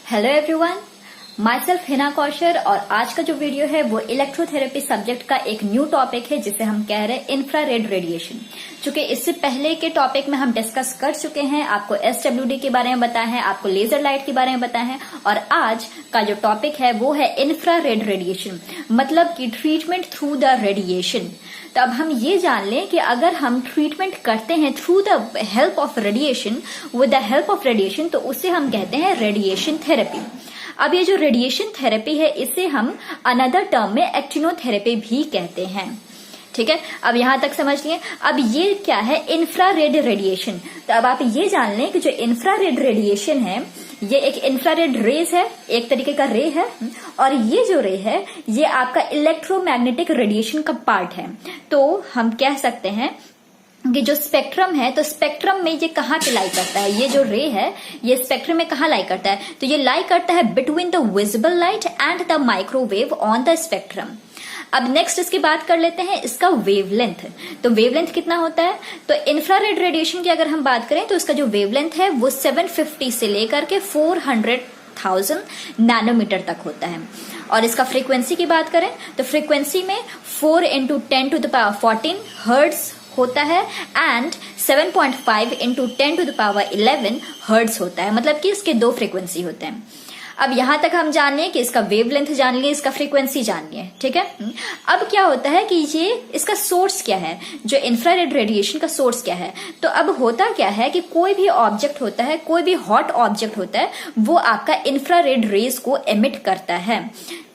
Hello everyone, my self Hina kosher और आज का जो वीडियो है वो इलेक्ट्रोथेरेपी सब्जेक्ट का एक न्यू टॉपिक है जिसे हम कह रहे हैं इंफ्रारेड रेडिएशन। चूंकि इससे पहले के टॉपिक में हम डिस्कस कर चुके हैं, आपको SWD के बारे में बताया है, आपको लेजर लाइट के बारे में बताया है और आज का जो टॉपिक है वो है इंफ्रारेड रेडिएशन, मतलब कि ट्रीटमेंट थ्रू द रेडिएशन। तो अब हम ये जान लें कि अगर हम ट्रीटमेंट करते हैं through the help of radiation, with the help of radiation, तो उसे हम कहते हैं रेडिएशन थेरेपी। अब ये जो रेडिएशन थेरेपी है इसे हम अनदर टर्म में एक्टिनोथेरेपी भी कहते हैं। ठीक है, अब यहां तक समझ लिए। अब ये क्या है, इंफ्रारेड रेडिएशन। तो अब आप ये जान लें कि जो इंफ्रारेड रेडिएशन है ये एक इंफ्रारेड रेज है, एक तरीके का रे है, और ये जो रे है ये आपका इलेक्ट्रोमैग्नेटिक रेडिएशन का पार्ट है। तो हम कह सकते हैं कि जो स्पेक्ट्रम है, तो स्पेक्ट्रम में ये कहाँ पे लाई करता है, ये जो रे है ये स्पेक्ट्रम में कहाँ लाई करता है, तो ये लाई करता है between the visible light and the microwave on the spectrum. अब नेक्स्ट इसकी बात कर लेते हैं इसका वेवलेंथ। तो वेवलेंथ कितना होता है, तो इंफ्रारेड रेडिएशन की अगर हम बात करें तो इसका जो वेवलेंथ है वो 750 से लेकर के 400,000 नैनोमीटर तक होता है। और इसका फ्रीक्वेंसी की बात करें तो फ्रीक्वेंसी में 4 × 10⁻14 हर्ट्ज होता है एंड 7.5 × 10⁻11 हर्ट्ज होता है, मतलब कि इसके दो फ्रीक्वेंसी होते हैं। अब यहां तक हम जान लिए कि इसका वेवलेंथ जान लिए, इसका फ्रीक्वेंसी जान लिए। ठीक है, अब क्या होता है कि ये इसका सोर्स क्या है, जो इंफ्रारेड रेडिएशन का सोर्स क्या है। तो अब होता क्या है कि कोई भी ऑब्जेक्ट होता है, कोई भी हॉट ऑब्जेक्ट होता है, वो आपका इंफ्रारेड रेज को एमिट करता है।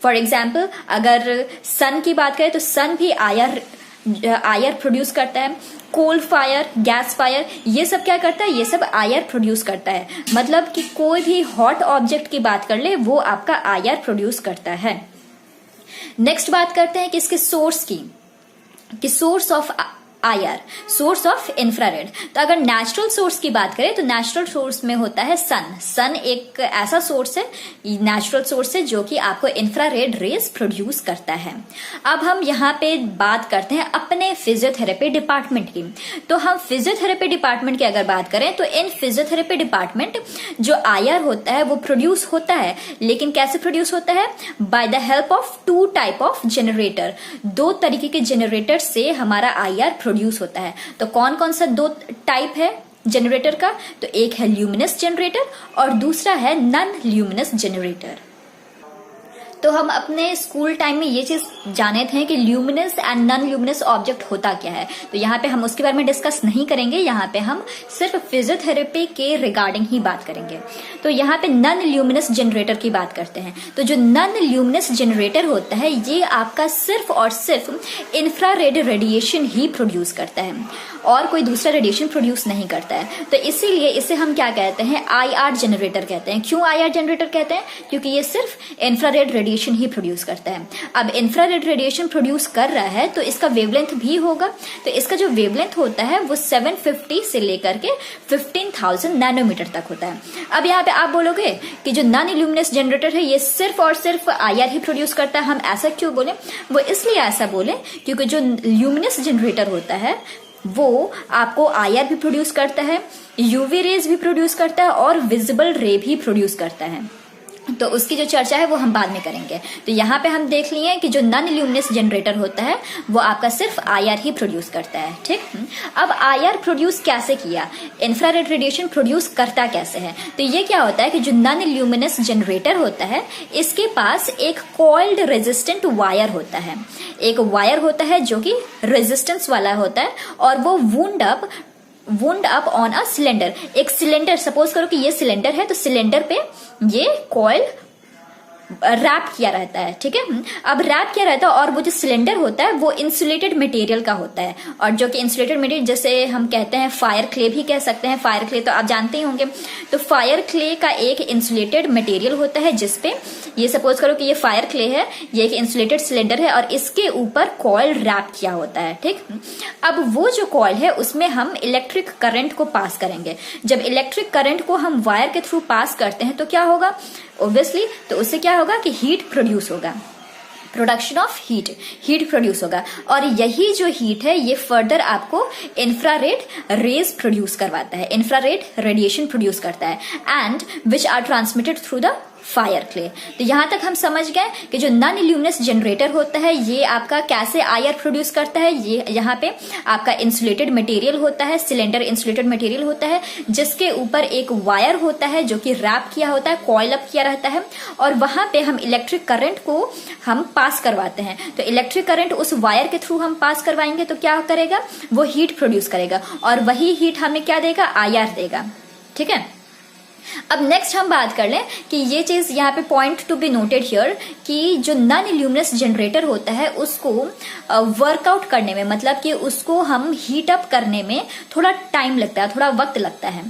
फॉर एग्जाम्पल अगर सन की बात करें तो सन भी आयर प्रोड्यूस करता है, कोल फायर, गैस फायर, ये सब क्या करता है, ये सब आयर प्रोड्यूस करता है। मतलब कि कोई भी हॉट ऑब्जेक्ट की बात कर ले वो आपका आयर प्रोड्यूस करता है। नेक्स्ट बात करते हैं कि इसके सोर्स की, कि source of IR, source of infrared. तो अगर नेचुरल सोर्स की बात करें तो नेचुरल सोर्स में होता है सन। सन एक ऐसा सोर्स है, नेचुरल सोर्स है जो कि आपको इंफ्रारेड रेज प्रोड्यूस करता है। अब हम यहाँ पे बात करते हैं अपने फिजियोथेरेपी डिपार्टमेंट की। तो हम फिजियोथेरेपी डिपार्टमेंट की अगर बात करें तो इन फिजियोथेरेपी डिपार्टमेंट जो आयर होता है वो प्रोड्यूस होता है, लेकिन कैसे प्रोड्यूस होता है, by the help of 2 type of generator. 2 तरीके के जनरेटर से हमारा आयर प्रोड्यूस होता है। तो कौन कौन सा 2 टाइप है जनरेटर का, तो एक है ल्यूमिनस जनरेटर और दूसरा है नॉन ल्यूमिनस जनरेटर। तो हम अपने स्कूल टाइम में ये चीज जाने थे कि luminous and non luminous object होता क्या है। तो यहाँ पे हम उसके बारे में डिस्कस नहीं करेंगे, यहाँ पे हम सिर्फ फिजियोथेरेपी के रिगार्डिंग ही बात करेंगे। तो यहाँ पे नॉन ल्यूमिनस जनरेटर की बात करते हैं। तो जो नॉन ल्यूमिनस जनरेटर होता है ये आपका सिर्फ और सिर्फ इंफ्रारेड रेडिएशन ही प्रोड्यूस करता है और कोई दूसरा रेडिएशन प्रोड्यूस नहीं करता है। तो इसीलिए इसे हम क्या कहते हैं, IR जनरेटर कहते हैं। क्यों IR जनरेटर कहते हैं, क्योंकि ये सिर्फ इंफ्रारेड रेडिएशन ही प्रोड्यूस करता है। अब इंफ्रारेड रेडिएशन प्रोड्यूस कर रहा है तो इसका वेवलेंथ भी होगा। तो इसका जो वेवलेंथ होता है वो 750 से लेकर के 15,000 नैनोमीटर तक होता है। अब यहाँ पे आप बोलोगे कि जो नॉन ल्यूमिनस जनरेटर है ये सिर्फ और सिर्फ IR ही प्रोड्यूस करता है, हम ऐसा क्यों बोले, वो इसलिए ऐसा बोले क्योंकि जो ल्यूमिनस जनरेटर होता है वो आपको आयर भी प्रोड्यूस करता है, यूवी रेज भी प्रोड्यूस करता है और विजिबल रे भी प्रोड्यूस करता है। तो उसकी जो चर्चा है वो हम बाद में करेंगे। तो यहाँ पे हम देख लिए कि जो नॉन ल्यूमिनस जनरेटर होता है वो आपका सिर्फ आयर ही प्रोड्यूस करता है। ठीक, अब आयर प्रोड्यूस कैसे किया, इंफ्रारेड रेडिएशन प्रोड्यूस करता कैसे है। तो ये क्या होता है कि जो नॉन ल्यूमिनस जनरेटर होता है इसके पास एक कॉइल्ड रेजिस्टेंट वायर होता है। एक वायर होता है जो कि रेजिस्टेंस वाला होता है और वो wound up on a cylinder. एक सिलेंडर, सपोज करो कि ये सिलेंडर है तो सिलेंडर पे ये कॉइल रैप किया रहता है। ठीक है, अब रैप किया रहता है और वो जो सिलेंडर होता है वो इंसुलेटेड मटेरियल का होता है। और जो कि इंसुलेटेड मटेरियल जैसे हम कहते हैं फायर क्ले भी कह सकते हैं, फायर क्ले तो आप जानते ही होंगे। तो फायर क्ले का एक इंसुलेटेड मटेरियल होता है जिसपे ये सपोज करो कि ये फायर क्ले है, ये एक इंसुलेटेड सिलेंडर है और इसके ऊपर कॉइल रैप किया होता है। ठीक, अब वो जो कॉइल है उसमें हम इलेक्ट्रिक करंट को पास करेंगे। जब इलेक्ट्रिक करंट को हम वायर के थ्रू पास करते हैं तो क्या होगा, ऑब्वियसली तो उससे क्या होगा कि हीट प्रोड्यूस होगा। प्रोडक्शन ऑफ हीट प्रोड्यूस होगा और यही जो हीट है ये फर्दर आपको इंफ्रारेड रेज प्रोड्यूस करवाता है, इंफ्रारेड रेडिएशन प्रोड्यूस करता है and which are transmitted through the fire clay. तो यहां तक हम समझ गए कि जो नॉन ल्यूमिनस जनरेटर होता है ये आपका कैसे आईआर प्रोड्यूस करता है। ये यहाँ पे आपका इंसुलेटेड मटेरियल होता है, सिलेंडर इंसुलेटेड मटेरियल होता है, जिसके ऊपर एक वायर होता है जो कि रैप किया होता है, कॉइल अप किया रहता है, और वहां पे हम इलेक्ट्रिक करंट को हम पास करवाते हैं। तो इलेक्ट्रिक करंट उस वायर के थ्रू हम पास करवाएंगे तो क्या करेगा, वो हीट प्रोड्यूस करेगा, और वही हीट हमें क्या देगा, आईआर देगा। ठीक है, अब नेक्स्ट हम बात कर लें कि ये चीज यहाँ पे point to be noted here कि जो नॉन ल्यूमिनस जनरेटर होता है उसको वर्कआउट करने में, मतलब कि उसको हम हीट अप करने में थोड़ा टाइम लगता है, थोड़ा वक्त लगता है।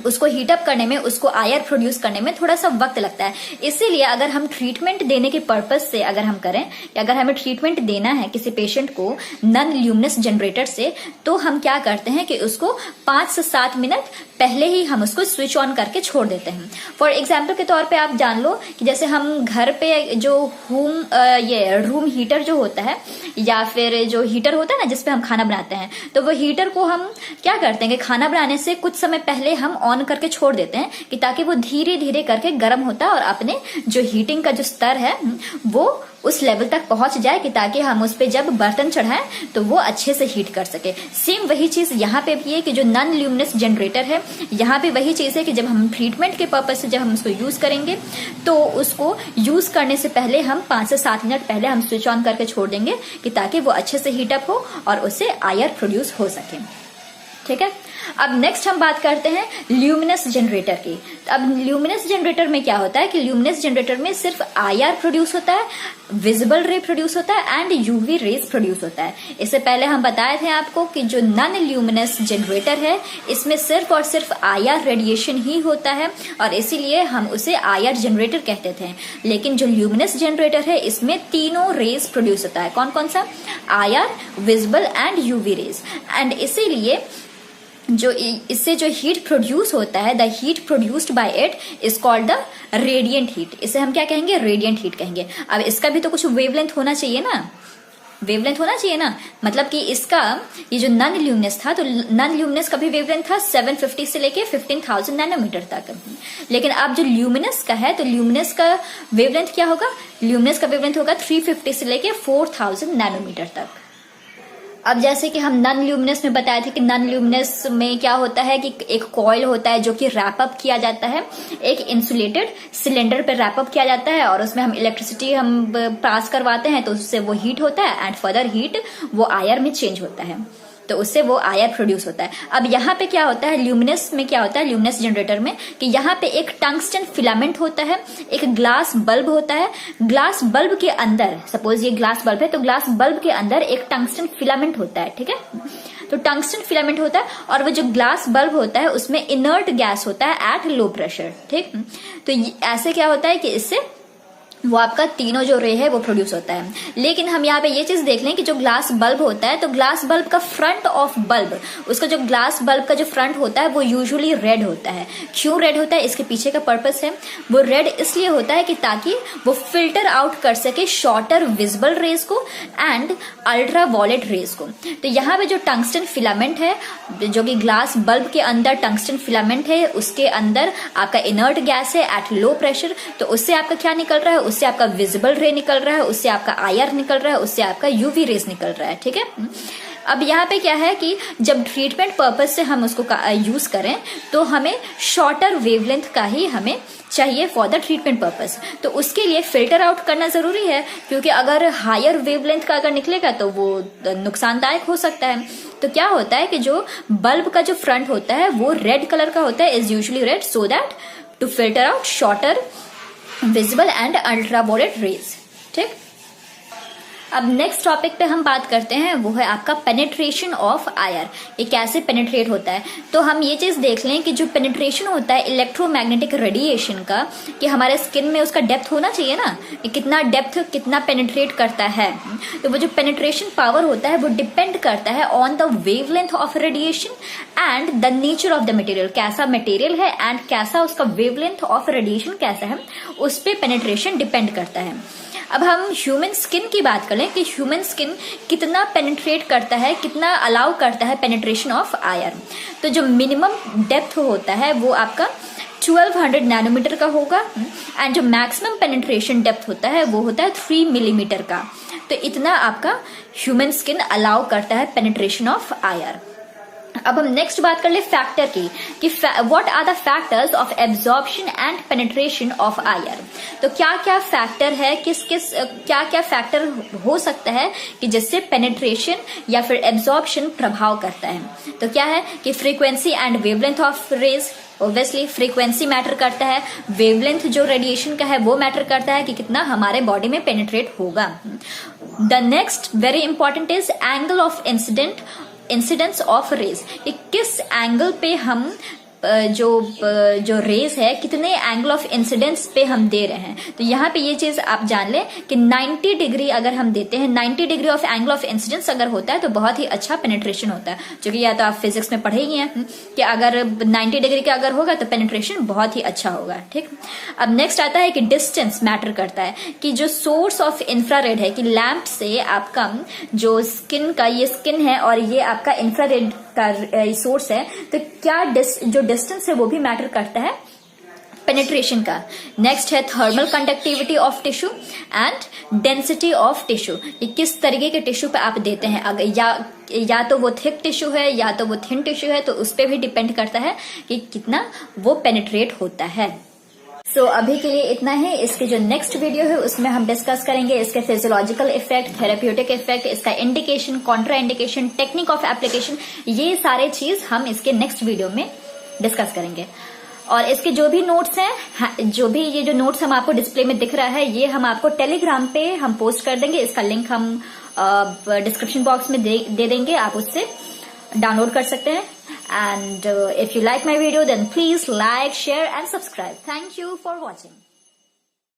उसको हीटअप करने में, उसको आयर प्रोड्यूस करने में थोड़ा सा वक्त लगता है। इसीलिए अगर हम ट्रीटमेंट देने के पर्पज से अगर हम करें कि अगर हमें ट्रीटमेंट देना है किसी पेशेंट को नॉन ल्यूमिनस जनरेटर से, तो हम क्या करते हैं कि उसको 5 से 7 मिनट पहले ही हम उसको स्विच ऑन करके छोड़ देते हैं। फॉर एग्जाम्पल के तौर पे आप जान लो कि जैसे हम घर पे जो ये रूम हीटर जो होता है या फिर जो हीटर होता है ना जिसपे हम खाना बनाते हैं, तो वो हीटर को हम क्या करते हैं कि खाना बनाने से कुछ समय पहले हम ऑन करके छोड़ देते हैं कि ताकि वो धीरे धीरे करके गर्म होता है और अपने जो हीटिंग का जो स्तर है वो उस लेवल तक पहुंच जाए कि ताकि हम उस पे जब बर्तन चढ़ाएं तो वो अच्छे से हीट कर सके। सेम वही चीज यहाँ पे भी है कि जो नॉन ल्यूमिनस जनरेटर है, यहाँ पे वही चीज है कि जब हम ट्रीटमेंट के पर्पज से जब हम उसको यूज करेंगे तो उसको यूज करने से पहले हम 5 से 7 मिनट पहले हम स्विच ऑन करके छोड़ देंगे कि ताकि वो अच्छे से हीटअप हो और उससे आयर प्रोड्यूस हो सके। ठीक है, अब नेक्स्ट हम बात करते हैं ल्यूमिनस जनरेटर की। अब ल्यूमिनस जनरेटर में क्या होता है कि ल्यूमिनस जनरेटर में सिर्फ आईआर प्रोड्यूस होता है, विजिबल रे प्रोड्यूस होता है एंड यूवी रेज प्रोड्यूस होता है। इससे पहले हम बताए थे आपको कि जो नॉन ल्यूमिनस जनरेटर है इसमें सिर्फ और सिर्फ आईआर रेडिएशन ही होता है और इसीलिए हम उसे आईआर जनरेटर कहते थे। लेकिन जो ल्यूमिनस जनरेटर है इसमें तीनों रेज प्रोड्यूस होता है। कौन कौन सा? IR, visible and UV rays. And इसीलिए जो इससे जो हीट प्रोड्यूस होता है, the heat produced by it is called the radiant heat. इसे हम क्या कहेंगे? रेडिएंट हीट कहेंगे। अब इसका भी तो कुछ वेवलेंथ होना चाहिए ना, वेवलेंथ होना चाहिए ना। मतलब कि इसका ये जो नॉन ल्यूमिनस था तो नॉन ल्यूमिनस का भी वेवलेंथ था 750 से लेके 15,000 नैनोमीटर तक। लेकिन अब जो ल्यूमिनस का है तो ल्यूमिनस का वेवलेंथ क्या होगा? ल्यूमिनस का वेवलेंथ होगा 350 से लेके 4,000 नैनोमीटर तक। अब जैसे कि हम नॉन ल्यूमिनस में बताए थे कि नॉन ल्यूमिनस में क्या होता है कि एक कॉइल होता है जो कि रैप अप किया जाता है, एक इंसुलेटेड सिलेंडर पे रैप अप किया जाता है और उसमें हम इलेक्ट्रिसिटी हम पास करवाते हैं तो उससे वो हीट होता है एंड फर्दर हीट वो आयर में चेंज होता है, तो उससे वो आयर प्रोड्यूस होता है। अब यहाँ पे क्या होता है, ल्यूमिनस में क्या होता है, ल्यूमिनस जनरेटर में कि यहाँ पे एक टंगस्टन फिलामेंट होता है, एक ग्लास बल्ब होता है। ग्लास बल्ब के अंदर, सपोज ये ग्लास बल्ब है तो ग्लास बल्ब के अंदर एक टंगस्टन फिलामेंट होता है। ठीक है, तो टंगस्टन फिलामेंट होता है और वो जो ग्लास बल्ब होता है उसमें इनर्ट गैस होता है एट लो प्रेशर। ठीक, तो ऐसे क्या होता है कि इससे वो आपका तीनों जो रे है वो प्रोड्यूस होता है। लेकिन हम यहाँ पे ये चीज देख लें कि जो ग्लास बल्ब होता है तो ग्लास बल्ब का फ्रंट ऑफ बल्ब, उसका जो ग्लास बल्ब का जो फ्रंट होता है वो यूजुअली रेड होता है। क्यों रेड होता है? इसके पीछे का पर्पस है, वो रेड इसलिए होता है कि ताकि वो फिल्टर आउट कर सके शॉर्टर विजिबल रेज को एंड अल्ट्रा वॉयलेट रेज को। तो यहाँ पे जो टंगस्टन फिलामेंट है, जो कि ग्लास बल्ब के अंदर टंगस्टन फिलामेंट है, उसके अंदर आपका इनर्ट गैस है एट लो प्रेशर, तो उससे आपका क्या निकल रहा है? उससे आपका विजिबल रे निकल रहा है, उससे आपका आईआर निकल रहा है, उससे आपका यूवी रेज निकल रहा है। ठीक है, अब यहाँ पे क्या है कि जब ट्रीटमेंट पर्पज से हम उसको यूज करें तो हमें शॉर्टर वेवलेंथ का ही हमें चाहिए फॉर द ट्रीटमेंट पर्पज। तो उसके लिए फिल्टर आउट करना जरूरी है, क्योंकि अगर हायर वेवलेंथ का अगर निकलेगा तो वो नुकसानदायक हो सकता है। तो क्या होता है कि जो बल्ब का जो फ्रंट होता है वो रेड कलर का होता है, is usually red, so that to filter out shorter visible and ultraviolet rays. ठीक, अब नेक्स्ट टॉपिक पे हम बात करते हैं, वो है आपका पेनिट्रेशन ऑफ आयर। ये कैसे पेनिट्रेट होता है? तो हम ये चीज देख लें कि जो पेनिट्रेशन होता है इलेक्ट्रोमैग्नेटिक रेडिएशन का, कि हमारे स्किन में उसका डेप्थ होना चाहिए ना, कि कितना डेप्थ कितना पेनिट्रेट करता है। तो वो जो पेनिट्रेशन पावर होता है वो डिपेंड करता है on the wavelength of radiation and the nature of the material. कैसा मटेरियल है एंड कैसा उसका वेवलेंथ ऑफ रेडिएशन कैसा है, उस पर पेनिट्रेशन डिपेंड करता है। अब हम ह्यूमन स्किन की बात करें कि ह्यूमन स्किन कितना पेनिट्रेट करता है, कितना अलाउ करता है पेनिट्रेशन ऑफ आयर। तो जो मिनिमम डेप्थ होता है वो आपका 1200 नैनोमीटर का होगा एंड जो मैक्सिमम पेनिट्रेशन डेप्थ होता है वो होता है 3 मिलीमीटर का। तो इतना आपका ह्यूमन स्किन अलाउ करता है पेनिट्रेशन ऑफ आयर। अब हम नेक्स्ट बात कर ले फैक्टर की कि what are the factors of absorption and penetration of iron. तो क्या क्या फैक्टर है, क्या क्या फैक्टर हो सकता है कि जिससे पेनिट्रेशन या फिर एब्जॉर्प्शन प्रभाव करता है। तो क्या है कि frequency and wavelength of rays, obviously frequency matter करता है, वेवलेंथ जो रेडिएशन का है वो मैटर करता है कि कितना हमारे बॉडी में पेनिट्रेट होगा। The next very important is angle of incidence of rays, कि किस एंगल पे हम जो रेज है कितने एंगल ऑफ इंसिडेंस पे हम दे रहे हैं। तो यहाँ पे ये चीज आप जान लें कि 90 डिग्री अगर हम देते हैं, 90 degree of angle of incidence अगर होता है तो बहुत ही अच्छा पेनिट्रेशन होता है, जो कि या तो आप फिजिक्स में पढ़े ही हैं कि अगर 90 डिग्री का अगर होगा तो पेनिट्रेशन बहुत ही अच्छा होगा। ठीक, अब नेक्स्ट आता है कि डिस्टेंस मैटर करता है, कि जो सोर्स ऑफ इंफ्रारेड है, कि लैंप से आपका जो स्किन का ये स्किन है और ये आपका इंफ्रारेड का सोर्स है, तो क्या जो डिस्टेंस है वो भी मैटर करता है पेनिट्रेशन का। नेक्स्ट है thermal conductivity of tissue and density of tissue, कि किस तरीके के टिश्यू पे आप देते हैं। अगर या तो वो थिक टिश्यू है या तो वो थिन टिश्यू है, तो उस पर भी डिपेंड करता है कि कितना वो पेनिट्रेट होता है। सो अभी के लिए इतना है। इसके जो नेक्स्ट वीडियो है उसमें हम डिस्कस करेंगे इसके फिजियोलॉजिकल इफेक्ट, थेरेप्यूटिक इफेक्ट, इसका indication, Contra indication, technique of application, ये सारे चीज हम इसके नेक्स्ट वीडियो में डिस्कस करेंगे। और इसके जो भी नोट्स हैं, ये जो नोट्स हम आपको डिस्प्ले में दिख रहा है, ये हम आपको टेलीग्राम पे हम पोस्ट कर देंगे। इसका लिंक हम डिस्क्रिप्शन बॉक्स में दे देंगे, आप उससे डाउनलोड कर सकते हैं। And if you like my video, then please like, share and subscribe. Thank you for watching.